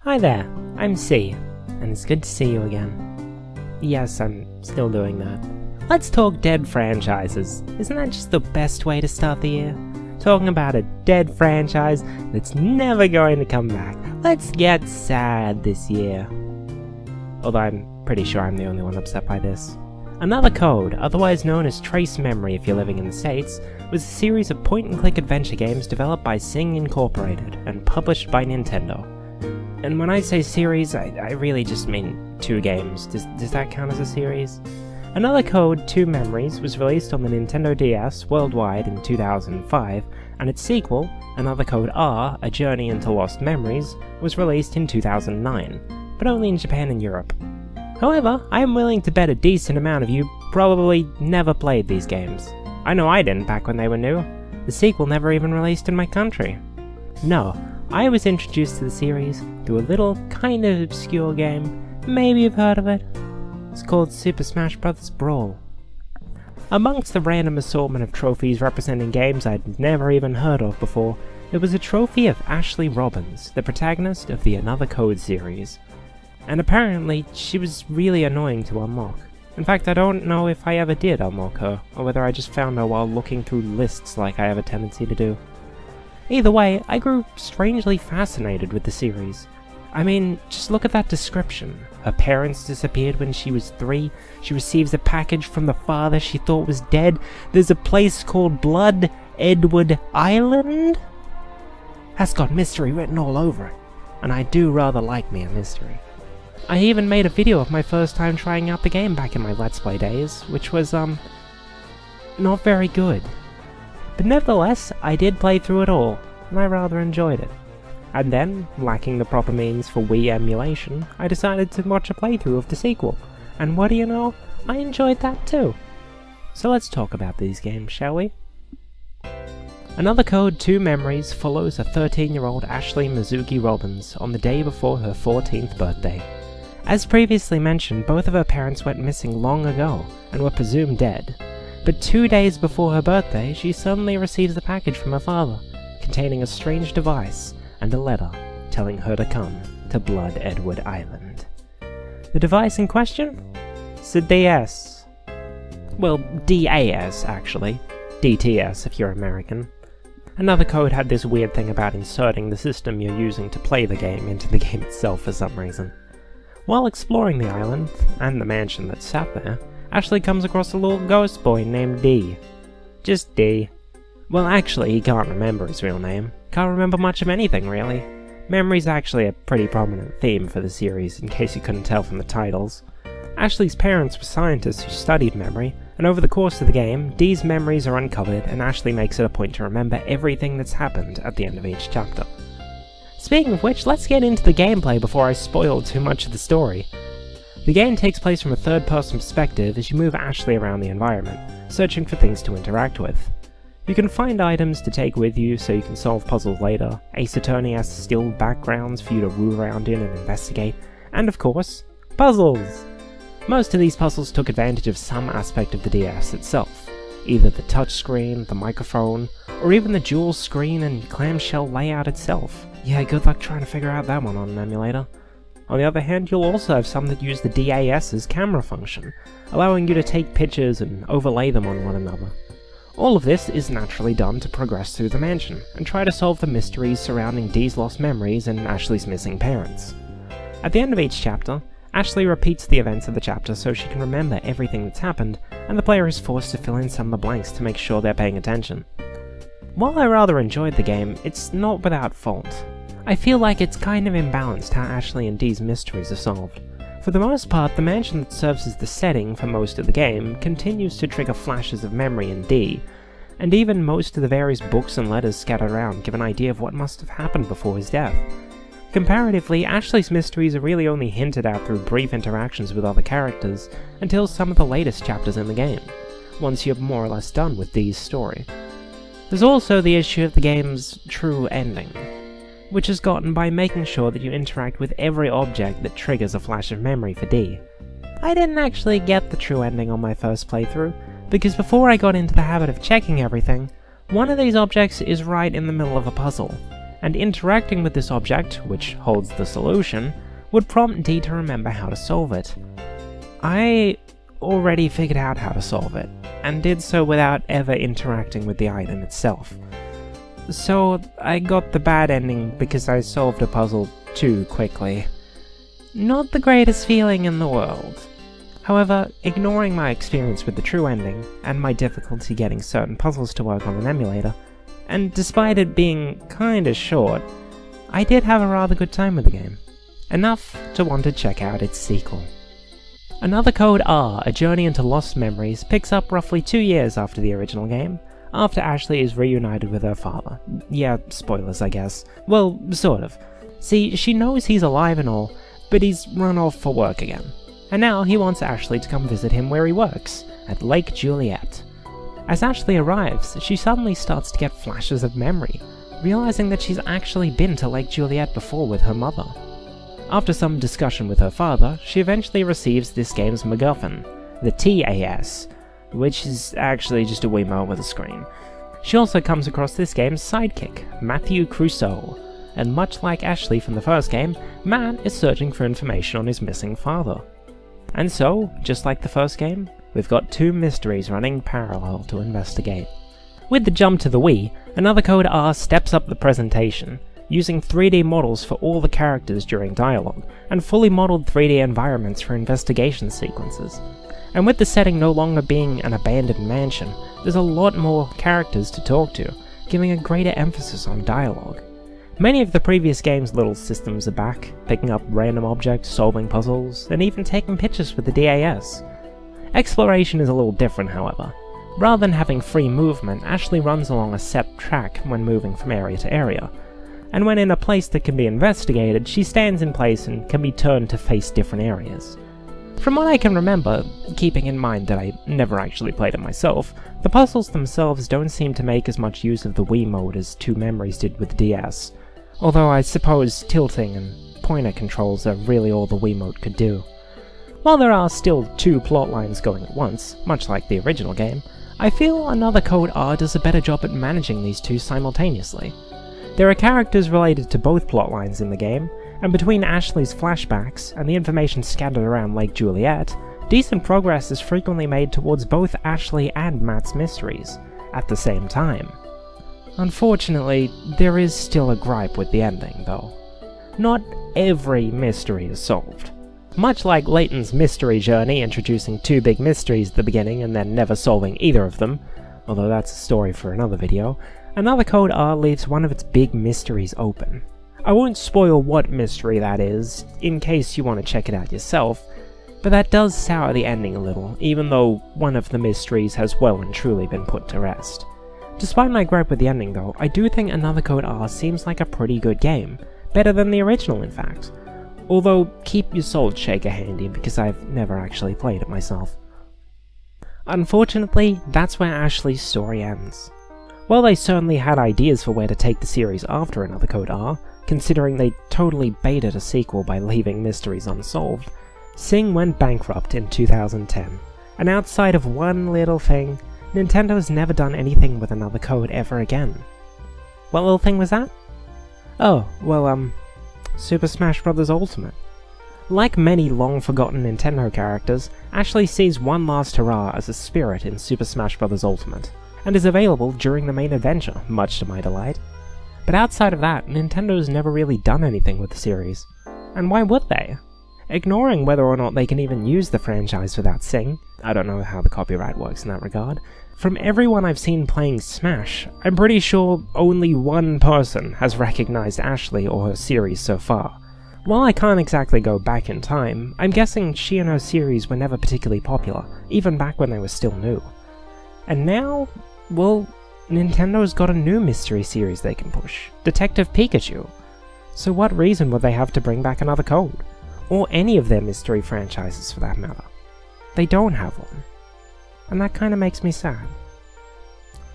Hi there, I'm C, and it's good to see you again. Yes, I'm still doing that. Let's talk dead franchises. Isn't that just the best way to start the year? Talking about a dead franchise that's never going to come back. Let's get sad this year. Although I'm pretty sure I'm the only one upset by this. Another Code, otherwise known as Trace Memory if you're living in the States, was a series of point-and-click adventure games developed by Zing Incorporated and published by Nintendo. And when I say series, I really just mean 2 games. Does that count as a series? Another Code, 2 Memories, was released on the Nintendo DS worldwide in 2005, and its sequel, Another Code R, A Journey into Lost Memories, was released in 2009, but only in Japan and Europe. However, I am willing to bet a decent amount of you probably never played these games. I know I didn't back when they were new. The sequel never even released in my country. No, I was introduced to the series through a little kind of obscure game. Maybe you've heard of it. It's called Super Smash Bros. Brawl. Amongst the random assortment of trophies representing games I'd never even heard of before, there was a trophy of Ashley Robbins, the protagonist of the Another Code series. And apparently, she was really annoying to unlock. In fact, I don't know if I ever did unlock her, or whether I just found her while looking through lists like I have a tendency to do. Either way, I grew strangely fascinated with the series. I mean, just look at that description. Her parents disappeared when she was 3, she receives a package from the father she thought was dead, there's a place called Blood Edward Island? That's got mystery written all over it, and I do rather like me a mystery. I even made a video of my first time trying out the game back in my Let's Play days, which was, not very good. But nevertheless, I did play through it all, and I rather enjoyed it. And then, lacking the proper means for Wii emulation, I decided to watch a playthrough of the sequel, and what do you know, I enjoyed that too. So let's talk about these games, shall we? Another Code 2 Memories follows a 13-year-old Ashley Mizuki Robbins on the day before her 14th birthday. As previously mentioned, both of her parents went missing long ago, and were presumed dead. But 2 days before her birthday, she suddenly receives a package from her father, containing a strange device and a letter telling her to come to Blood Edward Island. The device in question? It's a DS. Well, DAS actually. DTS if you're American. Another Code had this weird thing about inserting the system you're using to play the game into the game itself for some reason. While exploring the island, and the mansion that sat there, Ashley comes across a little ghost boy named D. Just D. Well, actually, he can't remember his real name. Can't remember much of anything, really. Memory's actually a pretty prominent theme for the series, in case you couldn't tell from the titles. Ashley's parents were scientists who studied memory, and over the course of the game, D's memories are uncovered, and Ashley makes it a point to remember everything that's happened at the end of each chapter. Speaking of which, let's get into the gameplay before I spoil too much of the story. The game takes place from a third-person perspective as you move Ashley around the environment, searching for things to interact with. You can find items to take with you so you can solve puzzles later, Ace Attorney has still backgrounds for you to move around in and investigate, and of course, puzzles! Most of these puzzles took advantage of some aspect of the DS itself, either the touchscreen, the microphone, or even the dual screen and clamshell layout itself. Yeah, good luck trying to figure out that one on an emulator. On the other hand, you'll also have some that use the DAS's camera function, allowing you to take pictures and overlay them on one another. All of this is naturally done to progress through the mansion, and try to solve the mysteries surrounding Dee's lost memories and Ashley's missing parents. At the end of each chapter, Ashley repeats the events of the chapter so she can remember everything that's happened, and the player is forced to fill in some of the blanks to make sure they're paying attention. While I rather enjoyed the game, it's not without fault. I feel like it's kind of imbalanced how Ashley and Dee's mysteries are solved. For the most part, the mansion that serves as the setting for most of the game continues to trigger flashes of memory in Dee, and even most of the various books and letters scattered around give an idea of what must have happened before his death. Comparatively, Ashley's mysteries are really only hinted at through brief interactions with other characters until some of the latest chapters in the game, once you're more or less done with Dee's story. There's also the issue of the game's true ending, which is gotten by making sure that you interact with every object that triggers a flash of memory for Dee. I didn't actually get the true ending on my first playthrough, because before I got into the habit of checking everything, one of these objects is right in the middle of a puzzle, and interacting with this object, which holds the solution, would prompt Dee to remember how to solve it. I already figured out how to solve it, and did so without ever interacting with the item itself. So I got the bad ending because I solved a puzzle too quickly. Not the greatest feeling in the world. However, ignoring my experience with the true ending, and my difficulty getting certain puzzles to work on an emulator, and despite it being kinda short, I did have a rather good time with the game. Enough to want to check out its sequel. Another Code R, A Journey into Lost Memories, picks up roughly 2 years after the original game, after Ashley is reunited with her father. Yeah, spoilers I guess. Well, sort of. See, she knows he's alive and all, but he's run off for work again. And now he wants Ashley to come visit him where he works, at Lake Juliet. As Ashley arrives, she suddenly starts to get flashes of memory, realizing that she's actually been to Lake Juliet before with her mother. After some discussion with her father, she eventually receives this game's MacGuffin, the TAS, which is actually just a Wiimote with a screen. She also comes across this game's sidekick, Matthew Crusoe, and much like Ashley from the first game, Matt is searching for information on his missing father. And so, just like the first game, we've got 2 mysteries running parallel to investigate. With the jump to the Wii, Another Code R steps up the presentation, using 3D models for all the characters during dialogue, and fully modeled 3D environments for investigation sequences. And with the setting no longer being an abandoned mansion, there's a lot more characters to talk to, giving a greater emphasis on dialogue. Many of the previous game's little systems are back, picking up random objects, solving puzzles, and even taking pictures with the DAS. Exploration is a little different, however. Rather than having free movement, Ashley runs along a set track when moving from area to area, and when in a place that can be investigated, she stands in place and can be turned to face different areas. From what I can remember, keeping in mind that I never actually played it myself, the puzzles themselves don't seem to make as much use of the Wii mode as 2 Memories did with the DS, although I suppose tilting and pointer controls are really all the Wiimote could do. While there are still 2 plot lines going at once, much like the original game, I feel Another Code R does a better job at managing these 2 simultaneously. There are characters related to both plotlines in the game, and between Ashley's flashbacks and the information scattered around Lake Juliet, decent progress is frequently made towards both Ashley and Matt's mysteries, at the same time. Unfortunately, there is still a gripe with the ending, though. Not every mystery is solved. Much like Layton's mystery journey, introducing 2 big mysteries at the beginning and then never solving either of them, although that's a story for another video, Another Code R leaves one of its big mysteries open. I won't spoil what mystery that is, in case you want to check it out yourself, but that does sour the ending a little, even though one of the mysteries has well and truly been put to rest. Despite my gripe with the ending though, I do think Another Code R seems like a pretty good game, better than the original in fact. Although, keep your Salt Shaker handy because I've never actually played it myself. Unfortunately, that's where Ashley's story ends. While they certainly had ideas for where to take the series after Another Code R, considering they totally baited a sequel by leaving mysteries unsolved, Sing went bankrupt in 2010, and outside of one little thing, Nintendo's never done anything with Another Code ever again. What little thing was that? Oh, well, Super Smash Bros. Ultimate. Like many long-forgotten Nintendo characters, Ashley sees one last hurrah as a spirit in Super Smash Bros. Ultimate, and is available during the main adventure, much to my delight. But outside of that, Nintendo's never really done anything with the series. And why would they? Ignoring whether or not they can even use the franchise without Sing, I don't know how the copyright works in that regard, from everyone I've seen playing Smash, I'm pretty sure only one person has recognized Ashley or her series so far. While I can't exactly go back in time, I'm guessing she and her series were never particularly popular, even back when they were still new. And now, well, Nintendo's got a new mystery series they can push, Detective Pikachu. So what reason would they have to bring back Another Code? Or any of their mystery franchises for that matter? They don't have one. And that kinda makes me sad.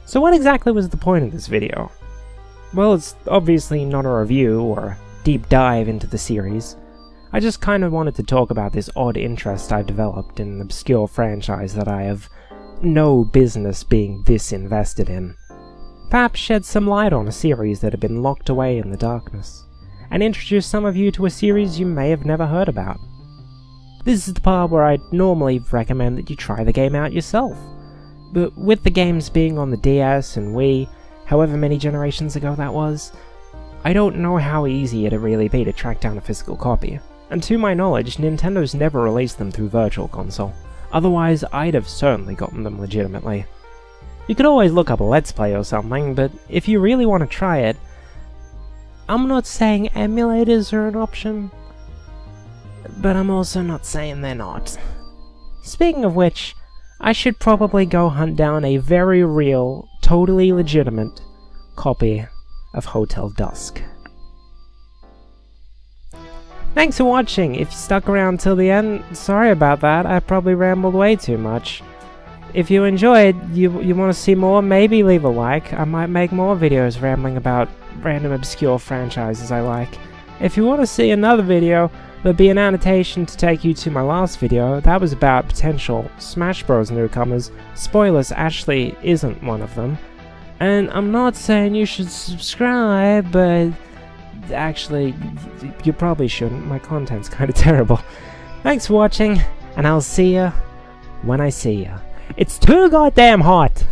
So what exactly was the point of this video? Well, it's obviously not a review or a deep dive into the series. I just kinda wanted to talk about this odd interest I've developed in an obscure franchise that I have no business being this invested in. perhaps shed some light on a series that had been locked away in the darkness, and introduce some of you to a series you may have never heard about. This is the part where I'd normally recommend that you try the game out yourself, but with the games being on the DS and Wii, however many generations ago that was, I don't know how easy it'd really be to track down a physical copy, and to my knowledge, Nintendo's never released them through Virtual Console, otherwise I'd have certainly gotten them legitimately. You could always look up a Let's Play or something, but if you really want to try it, I'm not saying emulators are an option, but I'm also not saying they're not. Speaking of which, I should probably go hunt down a very real, totally legitimate copy of Hotel Dusk. Thanks for watching. If you stuck around till the end, sorry about that, I probably rambled way too much. If you enjoyed, you want to see more, maybe leave a like. I might make more videos rambling about random obscure franchises I like. If you want to see another video, there'll be an annotation to take you to my last video. That was about potential Smash Bros. Newcomers. Spoilers, Ashley isn't one of them. And I'm not saying you should subscribe, but actually, you probably shouldn't. My content's kinda terrible. Thanks for watching, and I'll see ya when I see ya. It's too goddamn hot!